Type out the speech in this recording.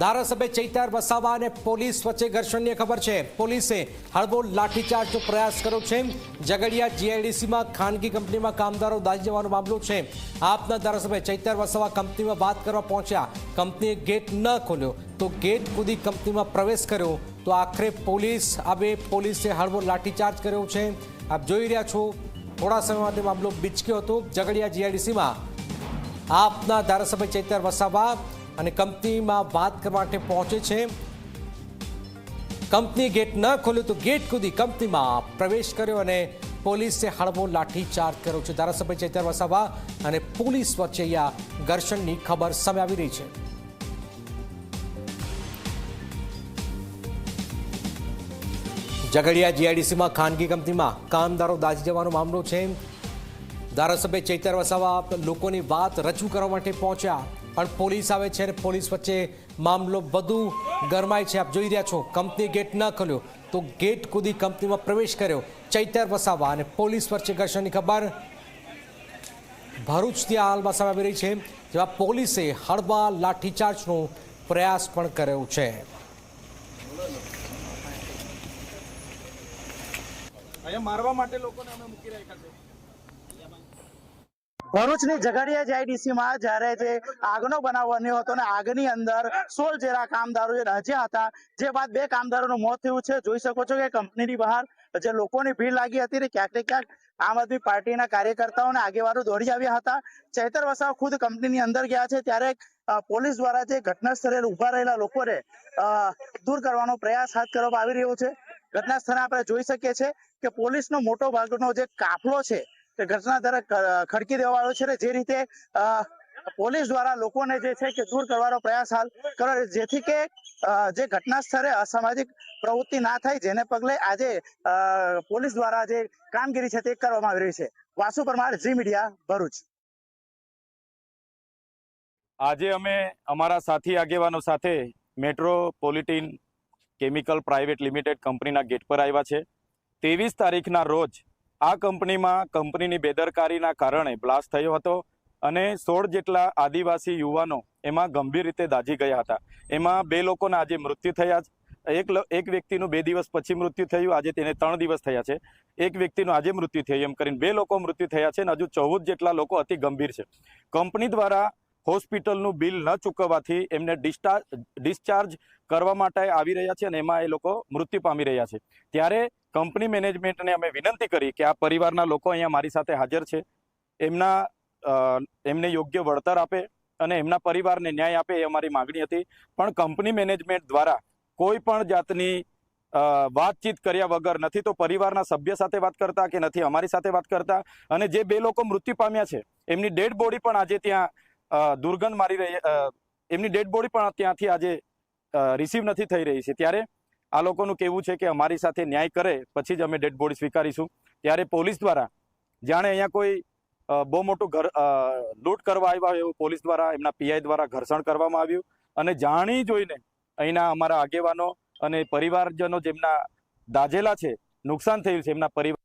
ધારાસભ્ય ચૈતર વસાવા અને પોલીસ વચ્ચે ઘર્ષણની ખબર છે। પોલીસે હળવો લાઠીચાર્જનો પ્રયાસ કર્યો છે। ઝઘડિયા જીઆઈડીસીમાં ખાનગી કંપનીમાં કામદારો દાઝી જવાનો મામલો છે। આપના ધારાસભ્ય ચૈતર વસાવા કંપનીમાં વાત કરવા પહોંચ્યા, કંપનીએ ગેટ ન ખોલ્યો તો ગેટ કૂદી કંપનીમાં પ્રવેશ કર્યો તો આખરે પોલીસ આવે। પોલીસે હળવો લાઠીચાર્જ કર્યો છે। આપ જોઈ રહ્યા છો, થોડા સમય માટે મામલો બીચક્યો હતો। ઝઘડિયા જીઆઈડીસીમાં આપના ધારાસભ્ય ચૈતર વસાવા અને કંપનીમાં વાત કરવા માટે પહોંચે છે। કંપની ગેટ ન ખોલ્યો તો ગેટ કૂદી કંપનીમાં પ્રવેશ કર્યો અને પોલીસે હળવો લાઠીચાર્જ કર્યો છે। ધારાસભ્ય ચૈતર વસાવા અને પોલીસ વચ્ચે અહીંયા ઘર્ષણની ખબર સામે આવી રહી છે। ઝઘડિયા જીઆઈડીસીમાં ખાનગી કંપનીમાં કામદારો દાઝી જવાનો મામલો છે। ધારાસભ્ય ચૈતર વસાવા લોકોની વાત રજૂ કરવા માટે પહોંચ્યા, પણ પોલીસ આવે છે અને પોલીસ વચ્ચે મામલો વધુ ગરમાય છે। આપ જોઈ રહ્યા છો, કંપની ગેટ ન ખોલ્યો તો ગેટ કૂદી કંપનીમાં પ્રવેશ કર્યો। ચૈતર વસાવા અને પોલીસ વચ્ચે ઘર્ષણની ખબર ભરૂચથી હાલમાં સામે આવી રહી છે, જેમાં પોલીસે હળવા લાઠીચાર્જનો પ્રયાસ પણ કર્યો છે। અહીંયા મારવા માટે લોકોને અમે મૂકી રાખ્યા છે। ભરૂચની ઝઘડિયા જીઆઈડીસીમાં જ્યારે જે આગનો બનાવ બન્યો હતો ને આગની અંદર 16 જેટલા કામદારો દાઝ્યા હતા, જે બાદ 2 કામદારોનું મોત થયું છે। જોઈ શકો છો કે કંપનીની બહાર જે લોકોની ભીડ લાગી હતી ને ક્યાંક ને ક્યાંક આમ આદમી પાર્ટીના કાર્યકર્તાઓ અને આગેવાનો દોડી આવ્યા હતા। ચૈતર વસાવા ખુદ કંપનીની અંદર ગયા છે, ત્યારે પોલીસ દ્વારા જે ઘટના સ્થળે ઉભા રહેલા લોકોને દૂર કરવાનો પ્રયાસ હાથ કરવામાં આવી રહ્યો છે। ઘટના સ્થળે આપણે જોઈ શકીએ છીએ કે પોલીસનો મોટો ભાગનો જે કાફલો છે તે ઘટના દ્વારા ખડકી દેવામાં આવ્યો છે, જે રીતે પોલીસ દ્વારા લોકોને જે છે કે દૂર કરવાનો પ્રયાસ હાલ કરો, જેથી કે જે ઘટના સ્થળે અસામાજિક પ્રવૃત્તિ ના થાય, જેને પગલે આજે પોલીસ દ્વારા જે કામગીરી છે તે કરવામાં આવી રહી છે। વાસુ પરમાર, ઝી મીડિયા, ભરૂચ। આજે અમે અમારા સાથી આગેવાનો સાથે મેટ્રોપોલિટીન કેમિકલ પ્રાઇવેટ લિમિટેડ કંપનીના ગેટ પર આવ્યા છે। 23 તારીખના રોજ આ કંપનીની બેદરકારીના કારણે બ્લાસ્ટ થયો હતો અને 16 જેટલા આદિવાસી યુવાનો એમાં ગંભીર રીતે દાઝી ગયા હતા। એમાં 2 લોકોના આજે મૃત્યુ થયા છે। એક વ્યક્તિનું 2 દિવસ પછી મૃત્યુ થયું, આજે તેને 3 દિવસ થયા છે। એક વ્યક્તિનું આજે મૃત્યુ થયું, એમ કરીને 2 લોકો મૃત્યુ થયા છે અને હજુ 14 જેટલા લોકો અતિ ગંભીર છે। કંપની દ્વારા હોસ્પિટલનું બિલ ન ચૂકવવાથી એમને ડિસ્ચાર્જ કરવા માટે આવી રહ્યા છે અને એમાં એ લોકો મૃત્યુ પામી રહ્યા છે। ત્યારે કંપની મેનેજમેન્ટને અમે વિનંતી કરી કે આ પરિવારના લોકો અહીંયા મારી સાથે હાજર છે, એમને યોગ્ય વળતર આપે અને એમના પરિવારને ન્યાય આપે, એ અમારી માગણી હતી। પણ કંપની મેનેજમેન્ટ દ્વારા કોઈ પણ જાતની વાતચીત કર્યા વગર નથી તો પરિવારના સભ્ય સાથે વાત કરતા કે નથી અમારી સાથે વાત કરતા, અને જે 2 લોકો મૃત્યુ પામ્યા છે એમની ડેડ બોડી પણ આજે ત્યાં દુર્ગંધ મારી રહી, એમની ડેડ બોડી પણ ત્યાંથી આજે રિસીવ નથી થઈ રહી છે। ત્યારે આ લોકોનું કહેવું છે કે અમારી સાથે ન્યાય કરે પછી જ અમે ડેડ બોડી સ્વીકારીશું। ત્યારે પોલીસ દ્વારા જાણે અહીંયા કોઈ બહુ મોટું લૂંટ કરવા આવ્યા હોય એવું પોલીસ દ્વારા એમના પીઆઈ દ્વારા ઘર્ષણ કરવામાં આવ્યું અને જાણી જોઈને અહીંના અમારા આગેવાનો અને પરિવારજનો જેમના દાઝેલા છે, નુકસાન થયું છે, એમના પરિવાર